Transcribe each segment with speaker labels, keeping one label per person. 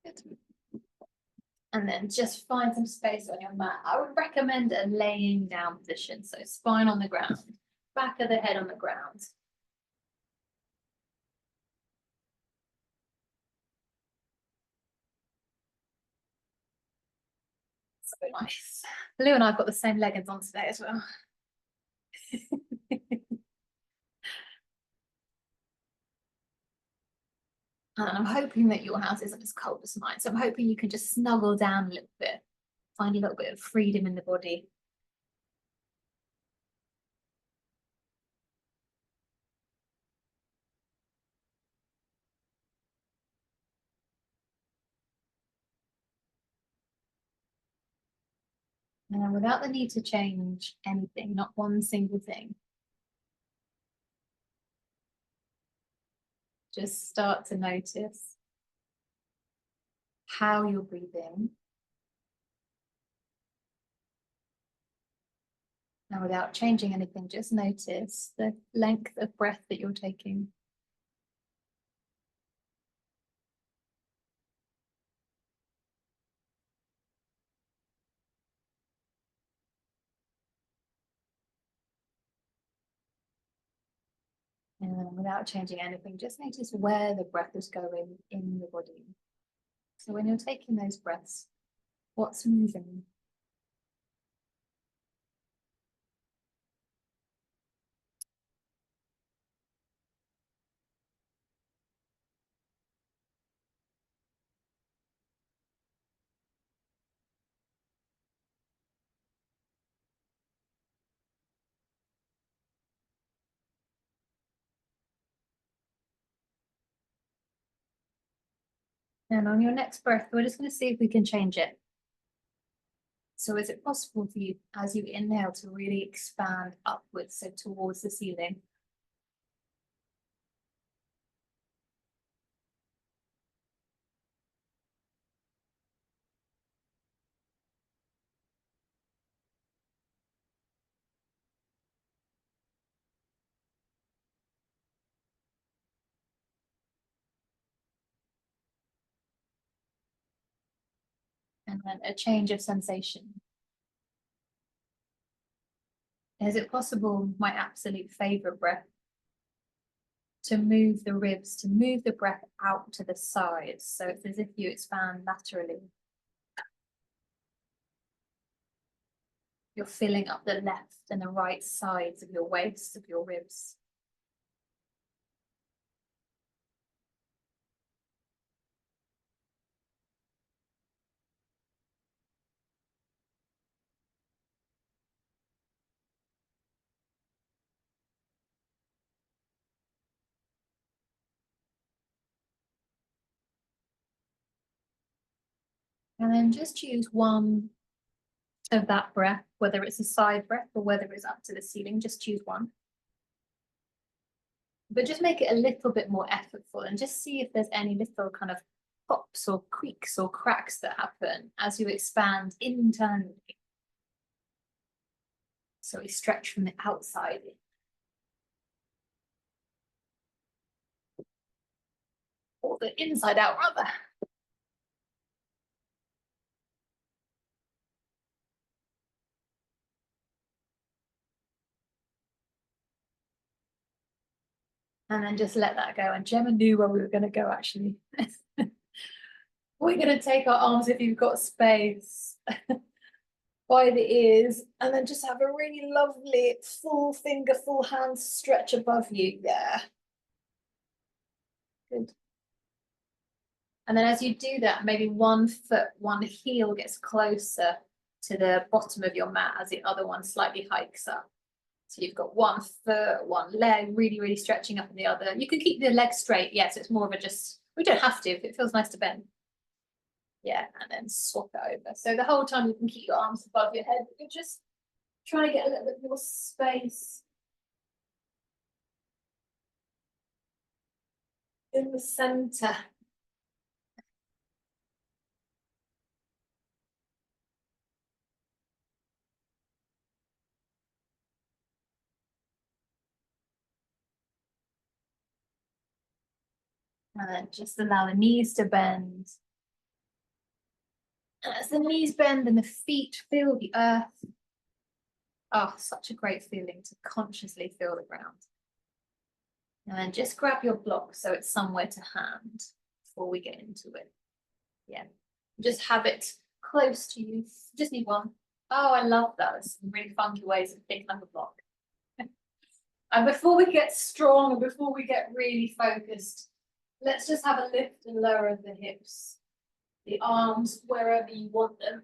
Speaker 1: Good. And then just find some space on your mat. I would recommend a laying down position. So spine on the ground, back of the head on the ground. So nice. Lou and I have got the same leggings on today as well. And I'm hoping that your house isn't as cold as mine. So I'm hoping you can just snuggle down a little bit, find a little bit of freedom in the body. And without the need to change anything, not one single thing. Just start to notice how you're breathing. And without changing anything, just notice the length of breath that you're taking. And without changing anything, just notice where the breath is going in the body. So when you're taking those breaths, what's moving? And on your next breath, we're just going to see if we can change it. So is it possible for you, as you inhale, to really expand upwards, so towards the ceiling? And then a change of sensation. Is it possible, my absolute favorite breath, to move the ribs, to move the breath out to the sides? So it's as if you expand laterally. You're filling up the left and the right sides of your waist, of your ribs. And then just choose one of that breath, whether it's a side breath or whether it's up to the ceiling, just choose one. But just make it a little bit more effortful and just see if there's any little kind of pops or creaks or cracks that happen as you expand internally. So we stretch from the outside in. Or the inside out, rather. And then just let that go. And Gemma knew where we were going to go, actually. We're going to take our arms, if you've got space, by the ears, and then just have a really lovely full finger, full hand stretch above you. Yeah. Good. And then as you do that, maybe one foot, one heel gets closer to the bottom of your mat as the other one slightly hikes up. So you've got one foot, one leg, really, really stretching up in the other. You can keep the leg straight. Yeah, so it's more of a just, we don't have to if it feels nice to bend. Yeah, and then swap it over. So the whole time you can keep your arms above your head, but you're just trying to get a little bit more space in the center. And then just allow the knees to bend. And as the knees bend and the feet feel the earth. Oh, such a great feeling to consciously feel the ground. And then just grab your block so it's somewhere to hand before we get into it. Yeah, just have it close to you. Just need one. Oh, I love that. There's some really funky ways of picking up a block. And before we get strong and before we get really focused, let's just have a lift and lower of the hips, the arms wherever you want them.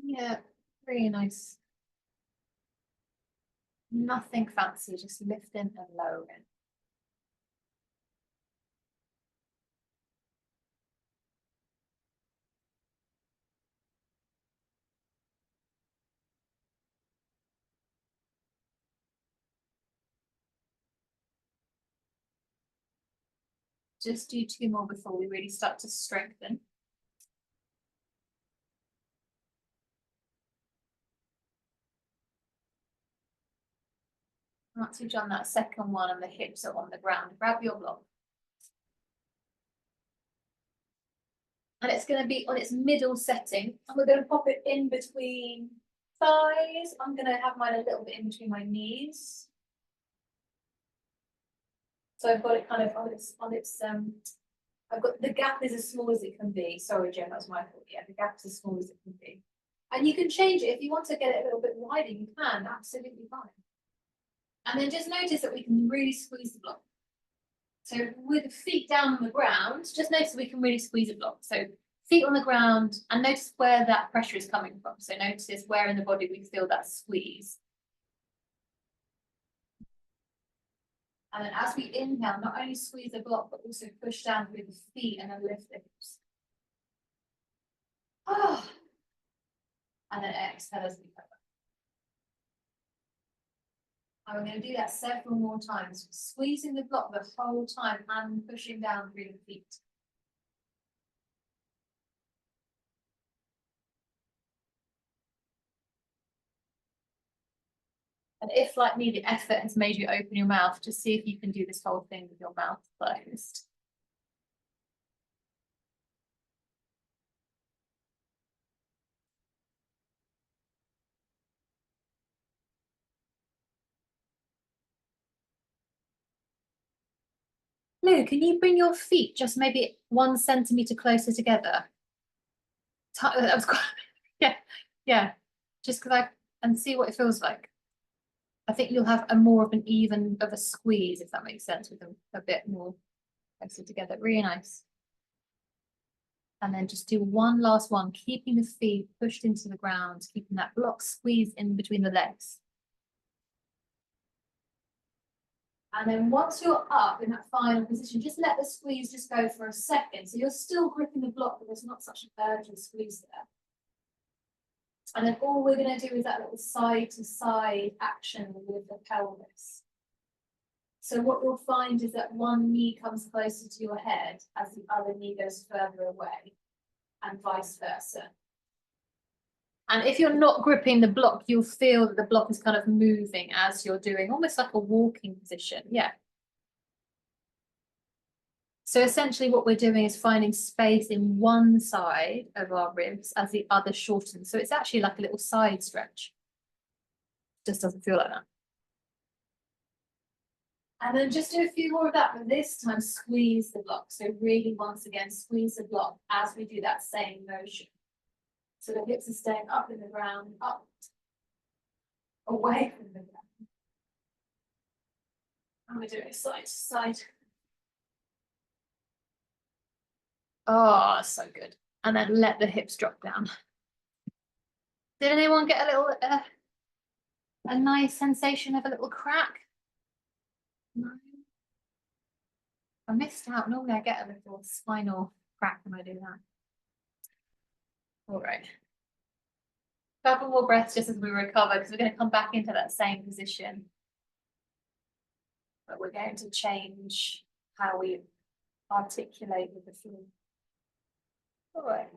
Speaker 1: Yeah, really nice. Nothing fancy, just lifting and lowering. Just do 2 more before we really start to strengthen. Once you've done that second one and the hips are on the ground, grab your block. And it's going to be on its middle setting. And we're going to pop it in between thighs. I'm going to have mine a little bit in between my knees. So I've got it kind of I've got the gap is as small as it can be. Sorry, Jen, that's my fault. Yeah, the gap is as small as it can be. And you can change it. If you want to get it a little bit wider, you can, absolutely fine. And then just notice that we can really squeeze the block. So with the feet down on the ground, just notice we can really squeeze a block. So feet on the ground and notice where that pressure is coming from. So notice where in the body we feel that squeeze. And then as we inhale, not only squeeze the block, but also push down through the feet and then lift the hips. Oh. And then exhale as we go. And we're going to do that several more times, squeezing the block the whole time and pushing down through the feet. And if, like me, the effort has made you open your mouth, just see if you can do this whole thing with your mouth closed. Lou, can you bring your feet just maybe 1 centimetre closer together? That was quite, yeah. Just because and see what it feels like. I think you'll have a more of an even of a squeeze, if that makes sense, with them a bit more closer together. Really nice. And then just do one last one, keeping the feet pushed into the ground, keeping that block squeezed in between the legs. And then once you're up in that final position, just let the squeeze just go for a second. So you're still gripping the block, but there's not such an urgent squeeze there. And then all we're going to do is that little side to side action with the pelvis. So what you'll find is that one knee comes closer to your head as the other knee goes further away, and vice versa. And if you're not gripping the block, you'll feel that the block is kind of moving as you're doing, almost like a walking position. Yeah. So essentially what we're doing is finding space in one side of our ribs as the other shortens. So it's actually like a little side stretch. Just doesn't feel like that. And then just do a few more of that, but this time squeeze the block. So really, once again, squeeze the block as we do that same motion. So the hips are staying up in the ground, up, away from the ground. And we're doing side to side. Oh, so good. And then let the hips drop down. Did anyone get a little, a nice sensation of a little crack? No. I missed out. Normally I get a little spinal crack when I do that. All right. Couple more breaths just as we recover, because we're going to come back into that same position. But we're going to change how we articulate with the floor. All right.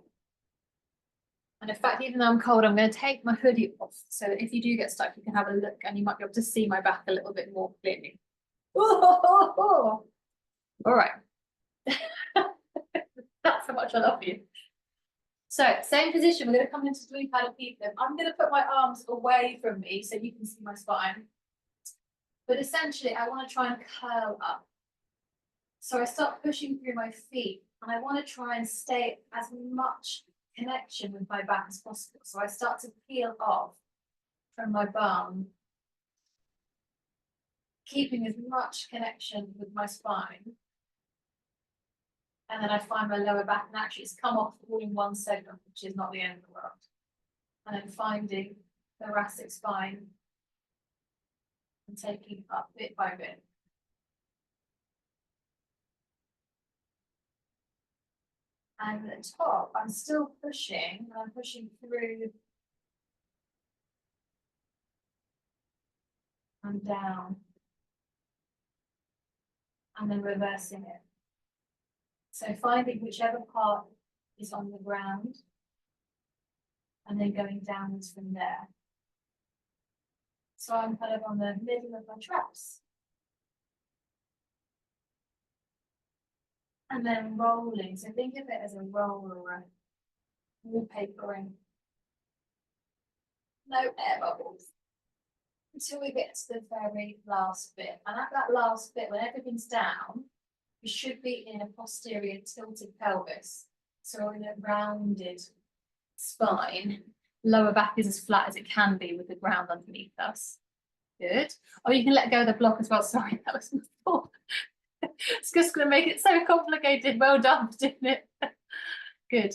Speaker 1: And in fact, even though I'm cold, I'm going to take my hoodie off so that if you do get stuck, you can have a look and you might be able to see my back a little bit more clearly. All right. That's how much I love you. So same position, we're going to come into blue paddle keep them. I'm going to put my arms away from me so you can see my spine. But essentially, I want to try and curl up. So I start pushing through my feet and I want to try and stay as much connection with my back as possible. So I start to peel off from my bum, keeping as much connection with my spine. And then I find my lower back and actually it's come off all in one segment, which is not the end of the world. And then finding the thoracic spine and taking it up bit by bit. And at the top, I'm still pushing, and I'm pushing through and down, and then reversing it. So finding whichever part is on the ground, and then going downwards from there. So I'm kind of on the middle of my traps. And then rolling. So think of it as a roll or a wallpapering. No air bubbles. Until we get to the very last bit. And at that last bit, when everything's down, we should be in a posterior tilted pelvis. So in a rounded spine. Lower back is as flat as it can be with the ground underneath us. Good. Oh, you can let go of the block as well. Sorry, that was my fault. It's just going to make it so complicated. Well done, didn't it? Good.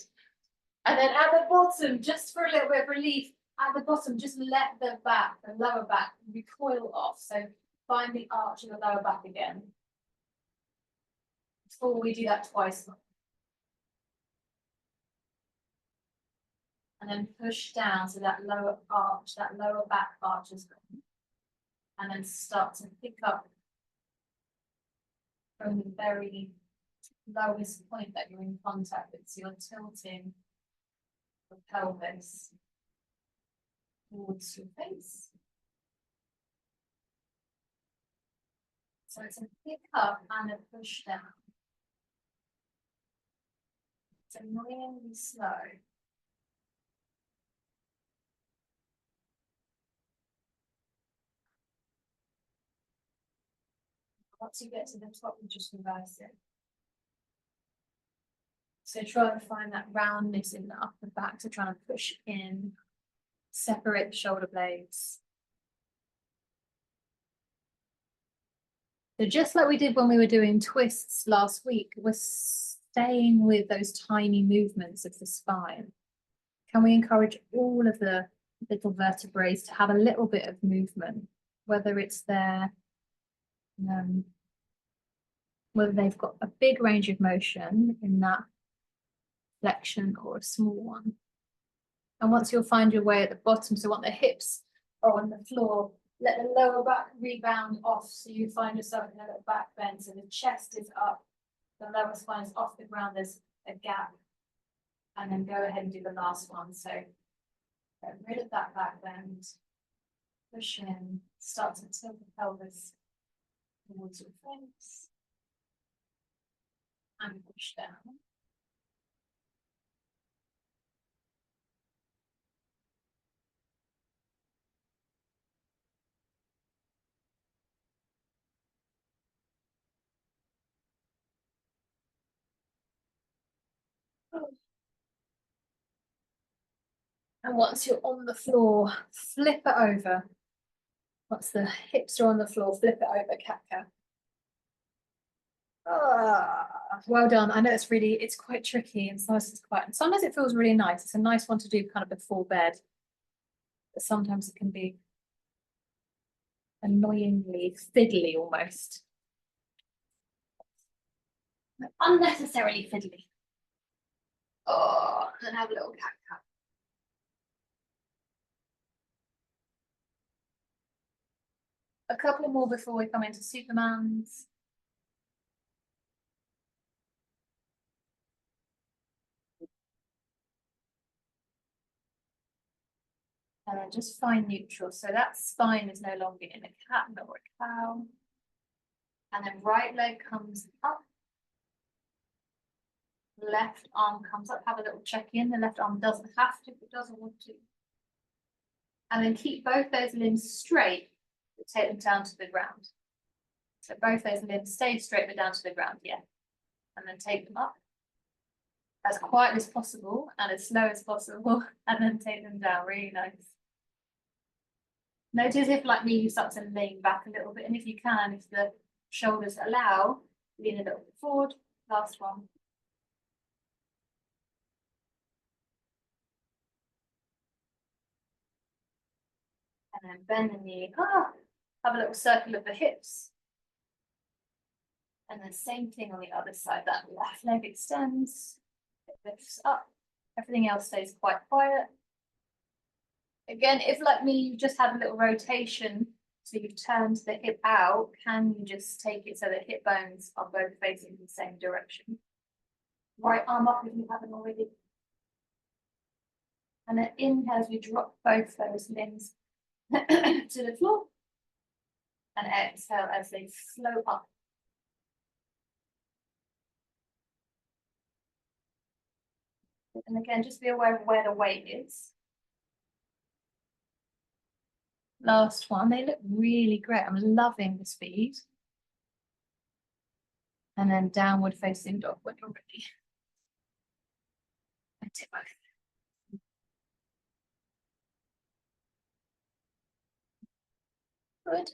Speaker 1: And then at the bottom, just for a little bit of relief, at the bottom, just let the back, the lower back, recoil off. So find the arch of the lower back again. Before we do that twice. And then push down so that lower arch, that lower back arch is gone. And then start to pick up from the very lowest point that you're in contact with. So you're tilting the pelvis towards your face. So it's a pick up and a push down. It's annoyingly slow. Once you get to the top, you just reverse it. So try and find that roundness in the upper back. So trying to push in, separate the shoulder blades. So just like we did when we were doing twists last week, we're staying with those tiny movements of the spine. Can we encourage all of the little vertebrae to have a little bit of movement, whether it's their whether they've got a big range of motion in that flexion or a small one. And once you'll find your way at the bottom, so once the hips are on the floor, let the lower back rebound off, so you find yourself in a little back bend, so the chest is up, the lower spine is off the ground, there's a gap, and then go ahead and do the last one. So get rid of that back bend, push in, start to tilt the pelvis towards your face, and push down. And once you're on the floor, flip it over. Once the hips are on the floor, flip it over, cat-cow. Well done. I know it's quite tricky and sometimes it's quite, sometimes it feels really nice. It's a nice one to do kind of before bed. But sometimes it can be annoyingly fiddly almost. Unnecessarily fiddly. Oh, and then have a little cat-cow. A couple more before we come into Superman's. And then just find neutral. So that spine is no longer in a cat nor a cow. And then right leg comes up. Left arm comes up. Have a little check in. The left arm doesn't have to, but doesn't want to. And then keep both those limbs straight, but take them down to the ground. So both those limbs stay straight, but down to the ground, yeah. And then take them up as quiet as possible and as slow as possible, and then take them down, really nice. Notice if, like me, you start to lean back a little bit, and if you can, if the shoulders allow, lean a little bit forward. Last one. And then bend the knee. Have a little circle of the hips. And then same thing on the other side. That left leg extends, it lifts up. Everything else stays quite quiet. Again, if like me, you just had a little rotation, so you've turned the hip out, can you just take it so the hip bones are both facing the same direction? Right arm up if you haven't already. And then inhale as we drop both those limbs to the floor. And exhale as they float up. And again, just be aware of where the weight is. Last one, they look really great. I'm loving the speed. And then downward facing dog when you're ready. And tip both. Good.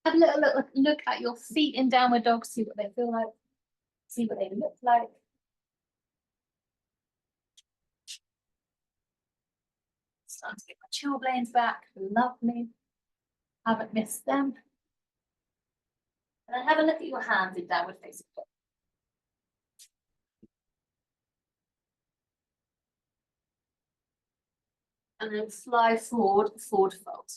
Speaker 1: Have a little look at your feet in downward dog, see what they feel like, see what they look like. Starting to get my chilblains back, lovely. Haven't missed them. And then have a look at your hands in downward facing dog. And then fly forward, forward fold.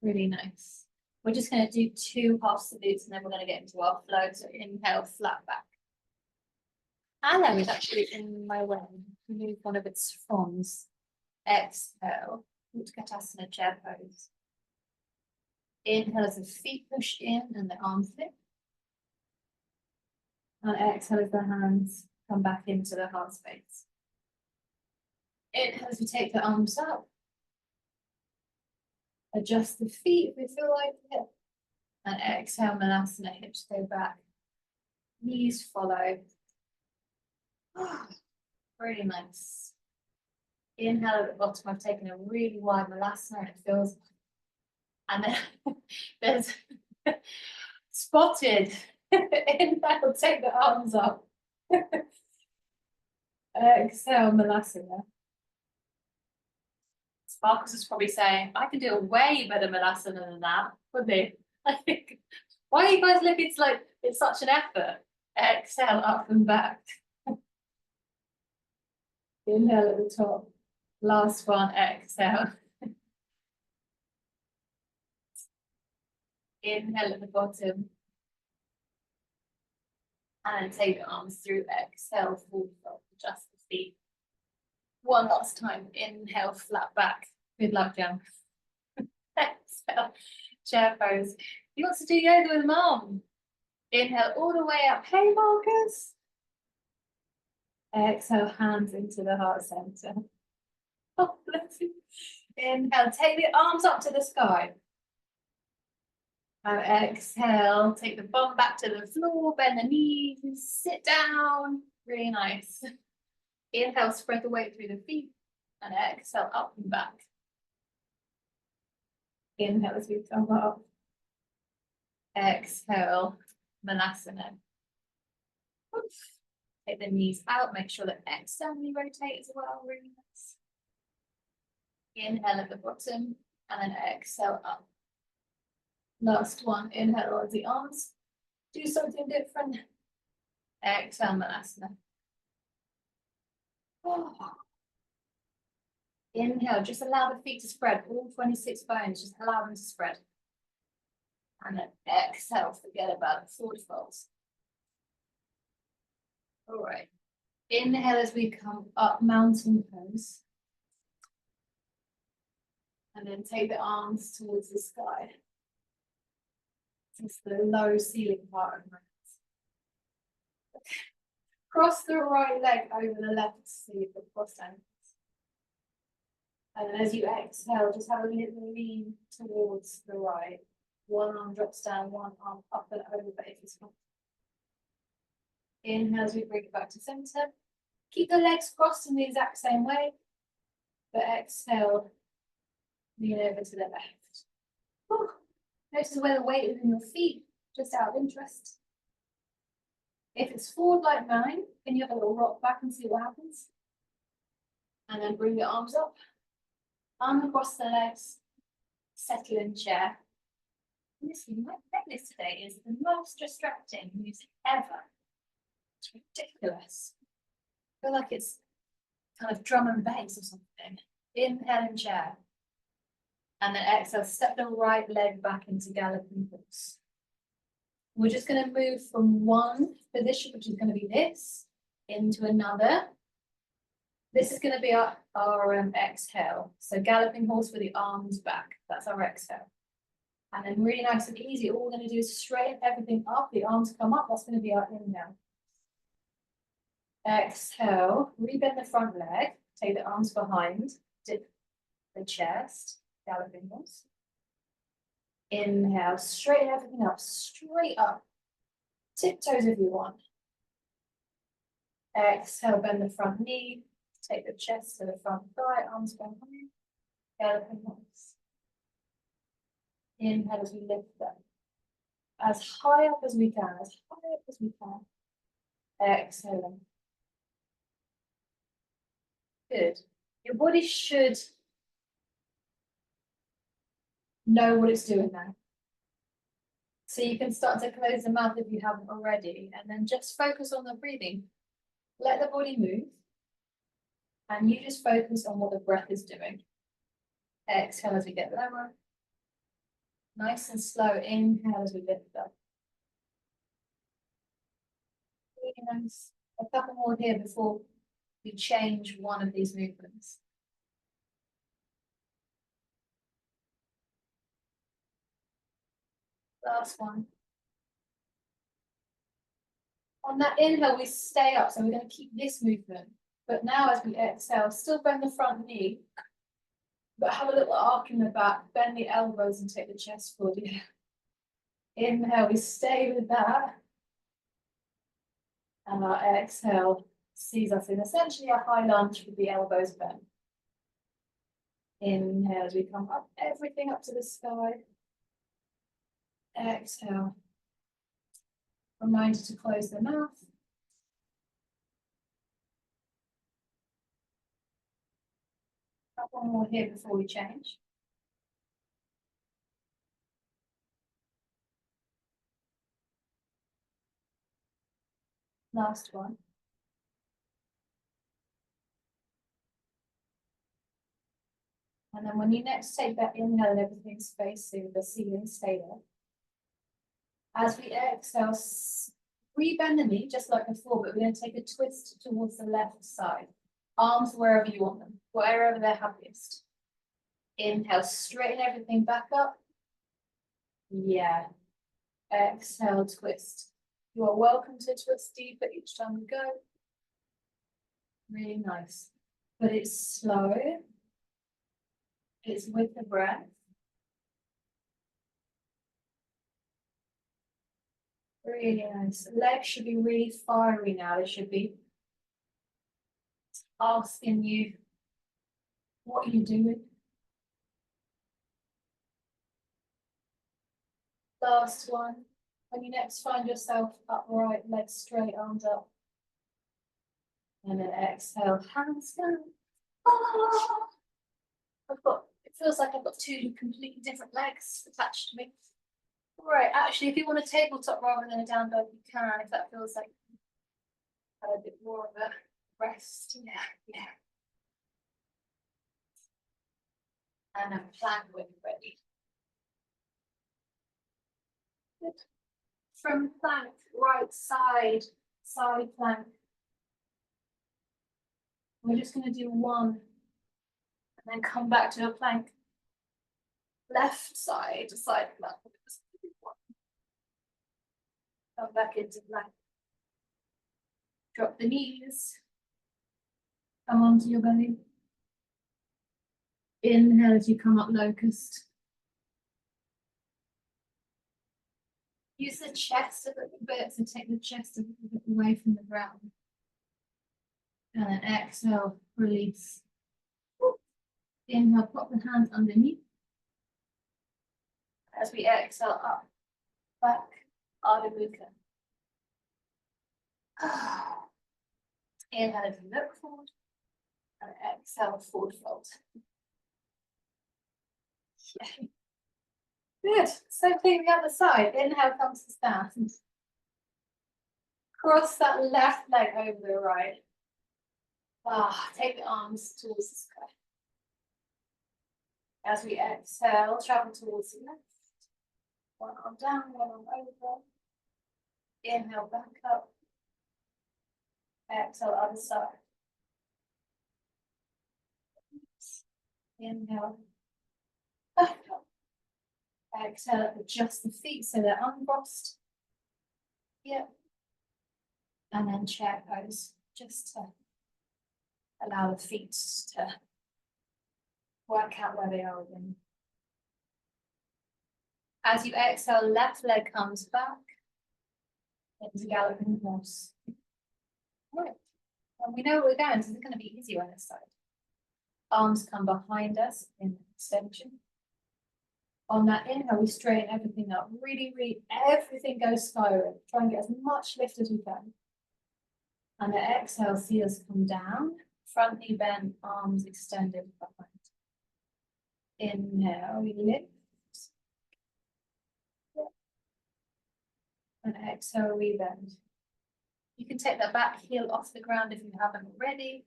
Speaker 1: Really nice. We're just going to do 2 half salutes and then we're going to get into our flow. So inhale, flat back. Hello is actually in my way. Move one of its fronds. Exhale, Utkatasana chair pose. Inhale as the feet push in and the arms lift. And exhale as the hands come back into the heart space. Inhale as we take the arms up. Adjust the feet if we feel like it. And exhale, Malasana, hips go back. Knees follow. Really nice. Inhale at the bottom. I've taken a really wide Malasana and it feels. And then there's spotted. Inhale, take the arms up. Exhale, Malasana. Sparkles is probably saying, I can do a way better Malasana than that, wouldn't he? Like, why are you guys looking? It's like it's such an effort. Exhale, up and back. Inhale at the top. Last one, exhale. Inhale at the bottom. And take the arms through. Exhale, forward fold. Adjust the feet. One last time. Inhale, flat back. Good luck, Jem. Exhale, chair pose. He wants to do yoga with mom. Inhale all the way up. Hey, Marcus. Exhale, hands into the heart center. Oh, bless you. Inhale, take the arms up to the sky. And exhale, take the bum back to the floor, bend the knees, sit down. Really nice. Inhale, spread the weight through the feet. And exhale, up and back. Inhale as we come up. Exhale, Malasana. Take the knees out, make sure that externally rotate as well, really nice. Inhale at the bottom, and then exhale up. Last one, inhale as the arms. Do something different. Exhale, Malasana. Oh. Inhale, just allow the feet to spread, all 26 bones, just allow them to spread. And then exhale, forget about it, forward folds. All right. Inhale as we come up, mountain pose. And then take the arms towards the sky. This is the low ceiling part of my hands. Cross the right leg over the left, so you've got crossed ankles. And then as you exhale, just have a little lean towards the right. One arm drops down, one arm up and over if it's not. Inhale as we bring it back to center. Keep the legs crossed in the exact same way, but exhale, lean over to the left. Whew. Notice where the weight is in your feet, just out of interest. If it's forward like mine, can you have a little rock back and see what happens? And then bring your arms up, arm across the legs, settle in chair. Listen, my playlist today is the most distracting music ever. It's ridiculous. I feel like it's kind of drum and bass or something. Inhale in chair. And then exhale, step the right leg back into galloping horse. We're just going to move from one position, which is going to be this, into another. This is going to be our exhale. So galloping horse with the arms back. That's our exhale. And then really nice and easy, all we're going to do is straighten everything up. The arms come up. That's going to be our inhale. Exhale, rebend the front leg. Take the arms behind. Dip the chest. Galloping horse. Inhale, straighten everything up, straight up. Tiptoes if you want. Exhale, bend the front knee. Take the chest to the front thigh, arms behind. Galloping horse. Inhale as we lift them. As high up as we can, as high up as we can. Exhaling. Good. Your body should know what it's doing now. So you can start to close the mouth if you haven't already, and then just focus on the breathing. Let the body move, and you just focus on what the breath is doing. Exhale as we get lower. Nice and slow, inhale as we lift up. Really nice. A couple more here before we change one of these movements. Last one. On that inhale, we stay up, so we're going to keep this movement. But now as we exhale, still bend the front knee, but have a little arc in the back, bend the elbows and take the chest forward. Yeah. Inhale, we stay with that. And our exhale sees us in essentially a high lunge with the elbows bent. Inhale as we come up, everything up to the sky. Exhale. Reminder to close the mouth. One more here before we change. Last one. And then when you next take that inhale and everything's facing the ceiling, stay there. As we exhale, rebend the knee just like before, but we're going to take a twist towards the left side. Arms wherever you want them, wherever they're happiest. Inhale, straighten everything back up. Yeah. Exhale, twist. You are welcome to twist deeper each time we go. Really nice. But it's slow. It's with the breath. Really nice. Legs should be really fiery now. They should be asking you, what are you doing? Last one. When you next find yourself upright, legs straight, arms up. And then exhale, hands down. Oh, it feels like I've got two completely different legs attached to me. Right, actually, if you want a tabletop rather than a down dog, you can, if that feels like a bit more of a rest. Yeah. And a plank when you're ready. Good. From plank, right side plank. We're just gonna do one and then come back to a plank. Left side to side plank. Come back into plank. Drop the knees. Come onto your belly. Inhale as you come up locust. Use the chest a little bit, so take the chest a little bit away from the ground. And then exhale, release. Inhale, pop the hands underneath. As we exhale up, back, Ardha Mukha. Inhale as you look forward. And exhale, forward fold. Yeah. Good. Same thing the other side. Inhale, comes to stand. Cross that left leg over the right. Take the arms towards the sky. As we exhale, travel towards the left. One arm down, one arm over. Inhale, back up. Exhale, other side. Inhale, back up. Exhale, adjust the feet so they're uncrossed. Yep. And then chair pose, just to allow the feet to work out where they are again. As you exhale, left leg comes back into galloping horse. Right. And we know where we're going, so it's going to be easier on this side. Arms come behind us in extension. On that inhale, we straighten everything up. Really, everything goes skyward. Try and get as much lift as we can. And the exhale, see us come down. Front knee bent, arms extended behind. Inhale, we lift. And exhale, we bend. You can take that back heel off the ground if you haven't already.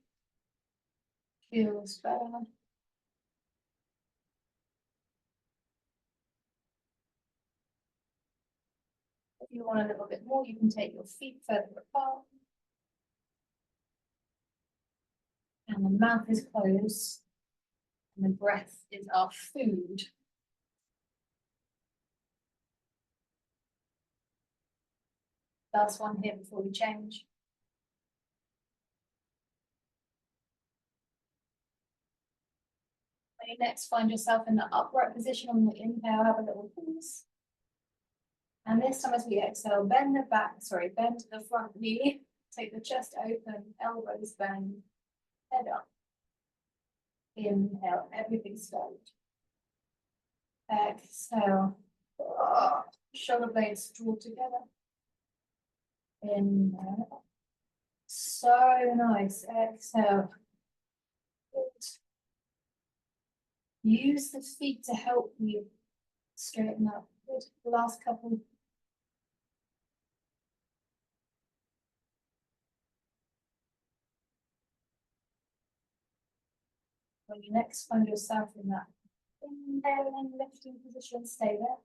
Speaker 1: Feels better. If you want a little bit more, you can take your feet further apart. And the mouth is closed. And the breath is our food. Last one here before we change. When you next find yourself in the upright position on the inhale, have a little pause. And this time as we exhale, bend the front knee, take the chest open, elbows bend, head up. Inhale, everything slowed. Exhale, shoulder blades draw together. Inhale. So nice. Exhale. Good. Use the feet to help you straighten up. Good. Last couple. When you next find yourself in that inhaling, lifting position, stay there.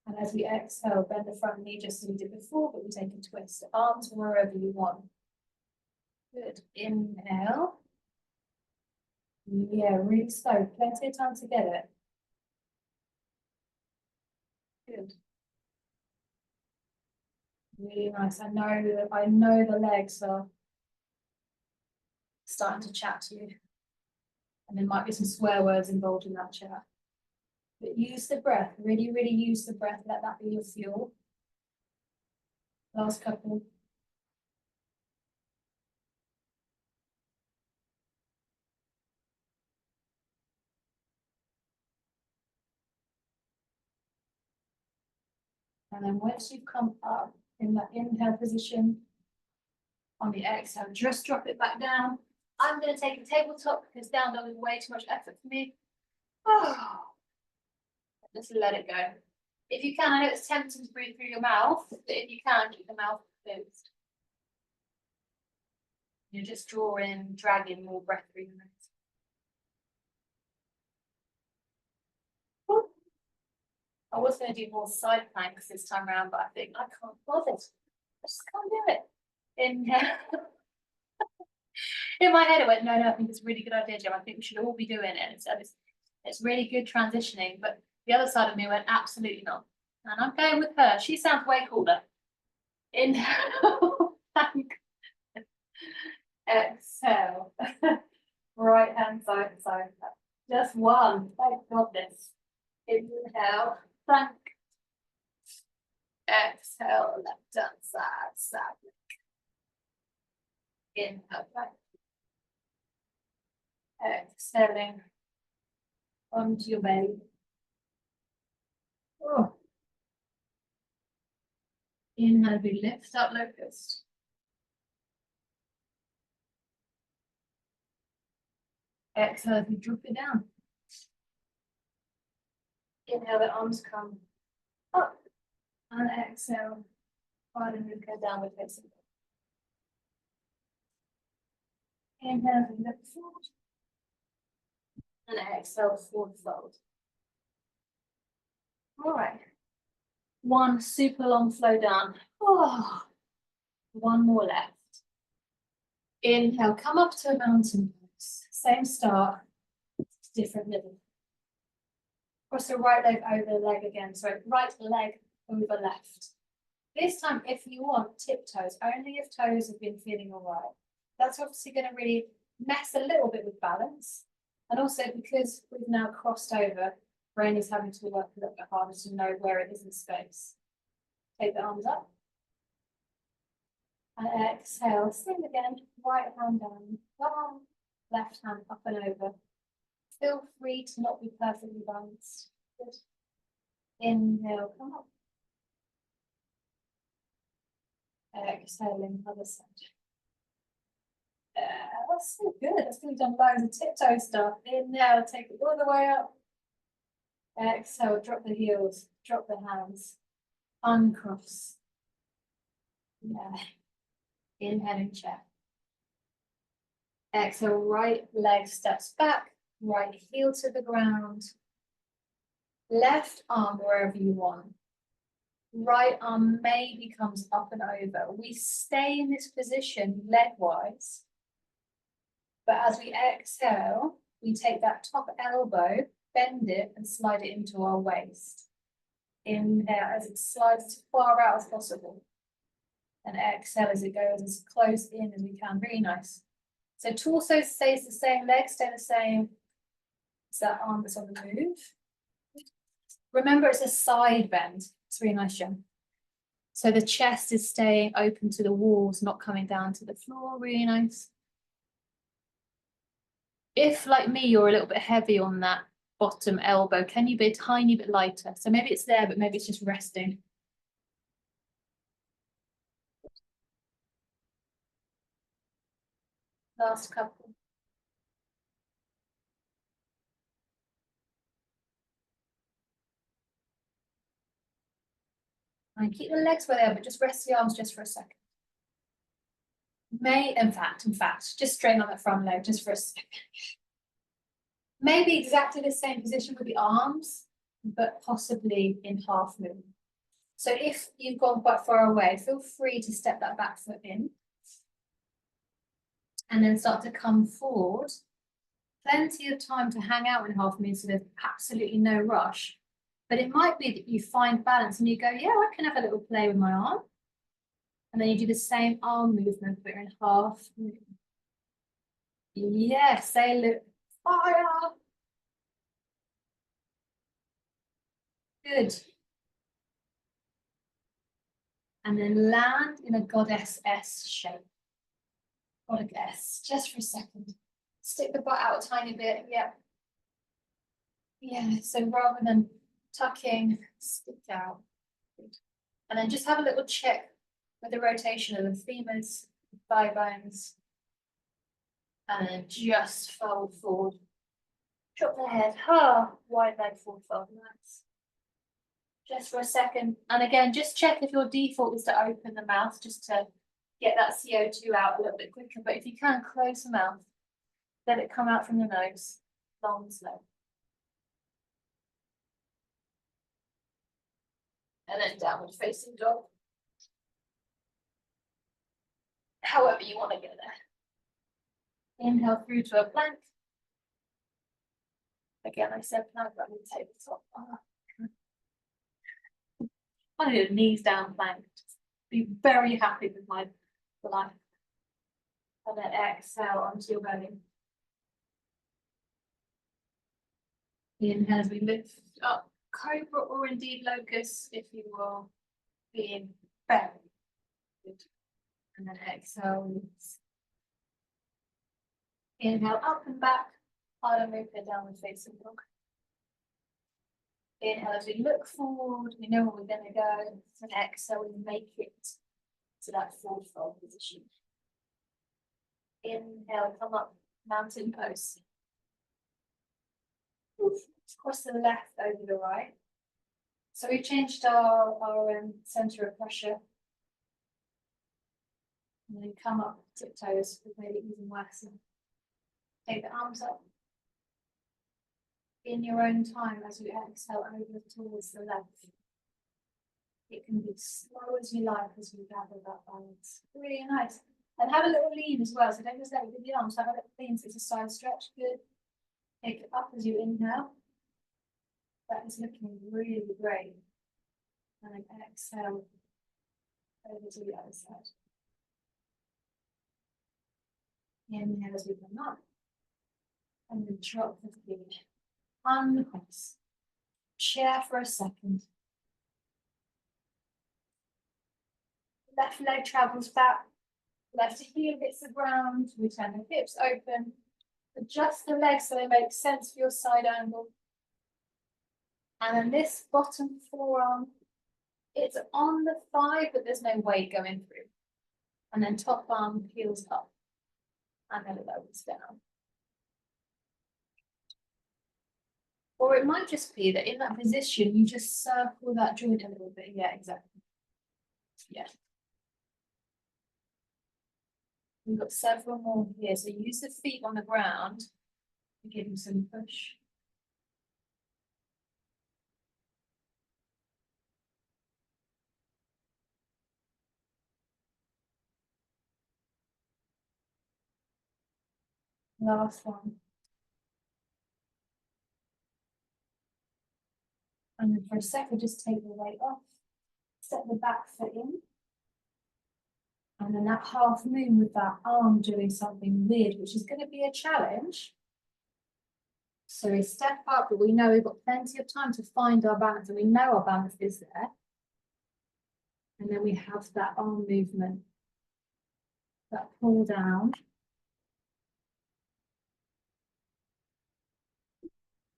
Speaker 1: And as we exhale, bend the front knee just as we did before, but we take a twist. Arms wherever you want. Good. Inhale. Yeah, really slow. Plenty of time to get it. Good. Really nice. I know the legs are starting to chat to you. And there might be some swear words involved in that chat. But use the breath. Really use the breath. Let that be your fuel. Last couple. And then once you've come up in that inhale position, on the exhale, just drop it back down. I'm going to take a tabletop because down dog is way too much effort for me. Oh. Just let it go. If you can, I know it's tempting to breathe through your mouth, but if you can, keep the mouth closed. You just draw in, drag in more breath through your nose. I was going to do more side planks this time around, but I think I can't bother. I just can't do it. Inhale. In my head, I went, no, I think it's a really good idea, Jim. I think we should all be doing it. And so it's really good transitioning. But the other side of me went, absolutely not. And I'm going with her. She sounds way cooler. Inhale, thank. Exhale. Right hand side to side. Just one. Thank goodness. Inhale, thank. Exhale, left hand side, side. Inhale, thank. Exhaling onto your belly. Oh. Inhale, we lift up locust. Exhale, we drop it down. Inhale, the arms come up. And exhale, finally go downward facing. Inhale, we look forward. And exhale, forward fold. All right. One super long flow down. Oh. One more left. Inhale, come up to a mountain pose. Same start, different middle. Cross the right leg over the leg again. So right leg over left. This time, if you want, tiptoes, only if toes have been feeling all right. That's obviously going to really mess a little bit with balance. And also because we've now crossed over, brain is having to work a little bit harder to know where it is in space. Take the arms up. And exhale, same again, right hand down, one, left hand up and over. Feel free to not be perfectly balanced. Good. Inhale, come up. Exhaling, other side. That's so good. That's good. We've done loads of tiptoe stuff. Inhale, take it all the way up. Exhale, drop the heels, drop the hands, uncross. Yeah. Inhaling chair. Exhale, right leg steps back, right heel to the ground. Left arm wherever you want. Right arm maybe comes up and over. We stay in this position leg-wise. But as we exhale, we take that top elbow, bend it, and slide it into our waist. Inhale as it slides as far out as possible. And exhale as it goes as close in as we can. Really nice. So torso stays the same, legs stay the same. It's that arm that's on the move. Remember, it's a side bend. It's really nice, Jen. So the chest is staying open to the walls, not coming down to the floor. Really nice. If, like me, you're a little bit heavy on that bottom elbow, can you be a tiny bit lighter? So maybe it's there, but maybe it's just resting. Last couple. And keep the legs where they are, but just rest the arms just for a second. In fact, just straighten on the front leg just for a second. Maybe exactly the same position with the arms, but possibly in half moon. So if you've gone quite far away, feel free to step that back foot in. And then start to come forward. Plenty of time to hang out in half moon, so there's absolutely no rush. But it might be that you find balance and you go, yeah, I can have a little play with my arm. And then you do the same arm movement, but you're in half moon. Yes, say look, fire. Good. And then land in a goddess S shape. Goddess, just for a second. Stick the butt out a tiny bit, yeah. Yeah, so rather than tucking, stick out. Good. And then just have a little check with the rotation of the femurs, thigh bones. And then just fold forward. Drop the head, wide leg forward fold, nice. Just for a second. And again, just check if your default is to open the mouth, just to get that CO2 out a little bit quicker. But if you can, close the mouth. Let it come out from the nose, long and slow. And then downward facing dog. However you want to get there. Inhale through to a plank. Again, I said plank, but I'm going to tabletop. I do a knees down plank. Just be very happy with my life. And then exhale onto your belly. Inhale as we lift up cobra or indeed locust if you are being very good. And then exhale. Inhale up and back. Harder movement downward facing dog. Inhale as we look forward, we know where we're going to go. And exhale, we make it to that forward fold position. Inhale, come up, mountain pose. Cross the left over the right. So we changed our center of pressure. And then come up tiptoes, we've made it even worse. Take the arms up. In your own time as you exhale over towards the left. It can be slow as you like as we gather that balance. Really nice. And have a little lean as well. So don't just let it with the arms. Have a little lean so it's a side stretch. Good. Take it up as you inhale. That is looking really great. And then exhale over to the other side. Inhale as we come up. And then drop the feet. Uncross. Chair for a second. Left leg travels back. Left heel hits the ground. We turn the hips open. Adjust the legs so they make sense for your side angle. And then this bottom forearm, it's on the thigh, but there's no weight going through. And then top arm heels up. And then it lowers down. Or it might just be that in that position, you just circle that joint a little bit. Yeah, exactly. Yeah. We've got several more here. So use the feet on the ground to give them some push. Last one. And then for a second, just take the weight off. Set the back foot in. And then that half moon with that arm doing something weird, which is going to be a challenge. So we step up, but we know we've got plenty of time to find our balance, and we know our balance is there. And then we have that arm movement, that pull down.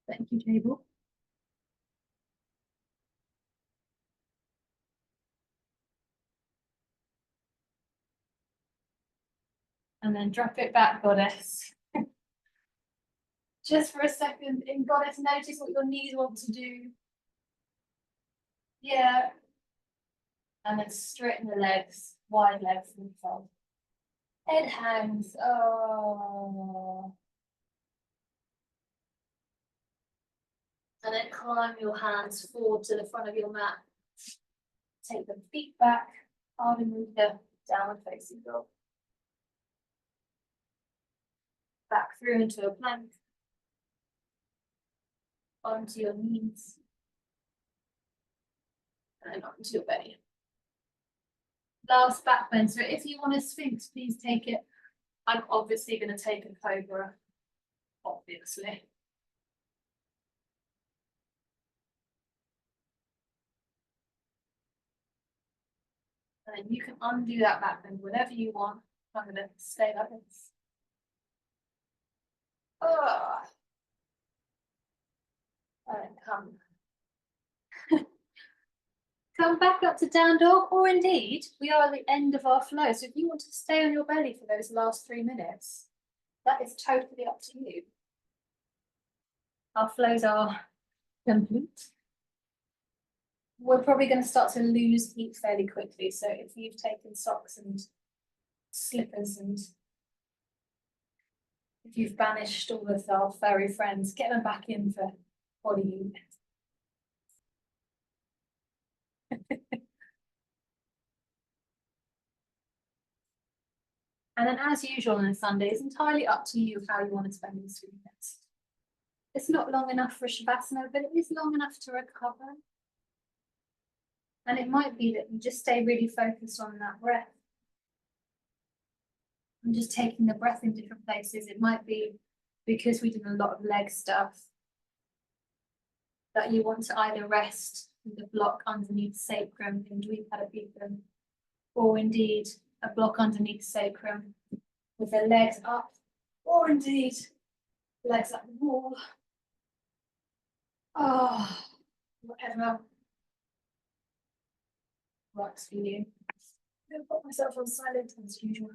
Speaker 1: Thank you, table. And then drop it back, goddess. Just for a second, in goddess, notice what your knees want to do. Yeah. And then straighten the legs, wide legs in front. Head hangs. Oh. And then climb your hands forward to the front of your mat. Take the feet back, Ardha Mudra, downward facing dog. Back through into a plank. Onto your knees. And onto your belly. Last back bend. So if you want a sphinx, please take it. I'm obviously going to take a cobra. Obviously. And then you can undo that back bend whenever you want. I'm going to stay like this. Oh. And then come back up to down dog, or indeed, we are at the end of our flow. So if you want to stay on your belly for those last 3 minutes, that is totally up to you. Our flows are complete. We're probably going to start to lose heat fairly quickly. So if you've taken socks and slippers and if you've banished all of our furry friends, get them back in for body heat. And then as usual on a Sunday, it's entirely up to you how you want to spend these 2 minutes. It's not long enough for Shavasana, but it is long enough to recover. And it might be that you just stay really focused on that breath. And just taking the breath in different places. It might be because we did a lot of leg stuff that you want to either rest with a block underneath sacrum in Dvipadipika, or indeed a block underneath sacrum with the legs up, or indeed legs up the wall. Oh, whatever works for you. I'm gonna put myself on silent as usual.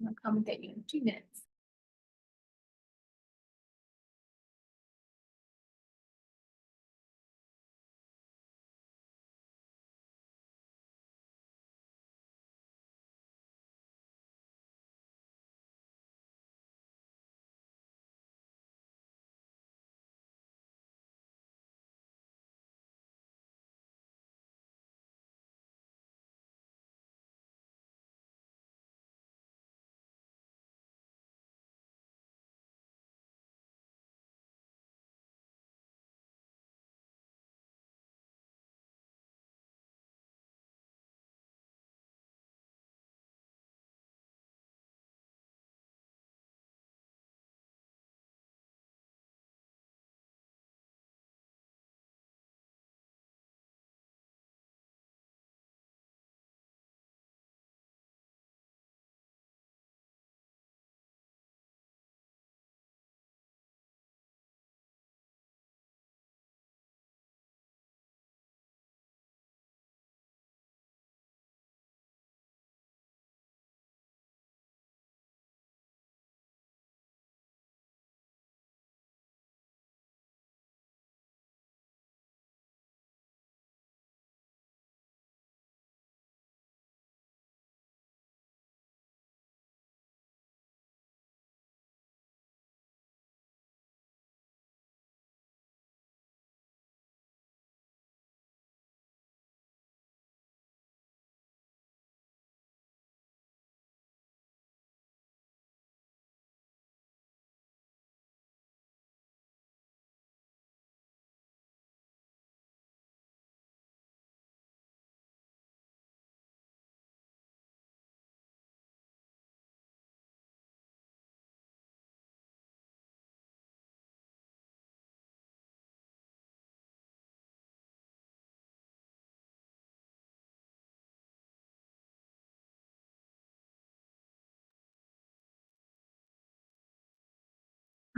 Speaker 1: I'll come and get you in 2 minutes.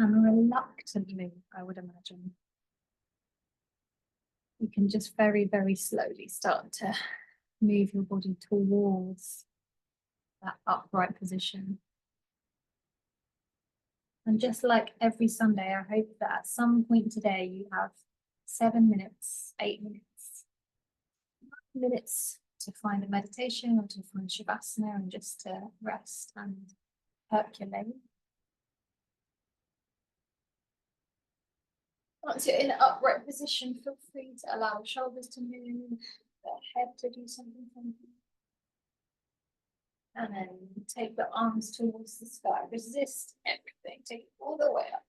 Speaker 1: And reluctantly, I would imagine, you can just very, very slowly start to move your body towards that upright position. And just like every Sunday, I hope that at some point today you have 7 minutes, 8 minutes, 9 minutes to find a meditation or to find Shavasana and just to rest and percolate. Once you're in an upright position, feel free to allow the shoulders to move, the head to do something funky. And then take the arms towards the sky. Resist everything. Take it all the way up.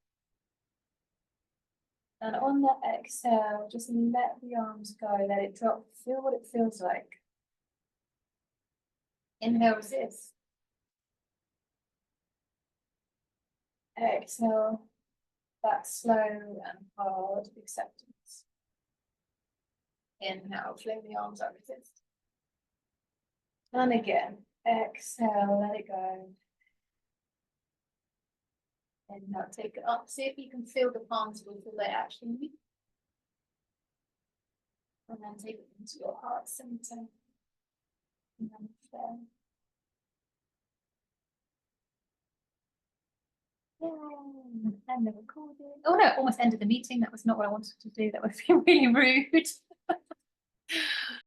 Speaker 1: And on the exhale, just let the arms go. Let it drop. Feel what it feels like. Inhale, resist. Exhale, that slow and hard acceptance. Inhale, fling the arms up, resist. And again, exhale, let it go. And now take it up. See if you can feel the palms before they actually meet. And then take it into your heart center. And then there. Yeah. And the recording. Oh no, almost ended the meeting. That was not what I wanted to do. That would be really rude.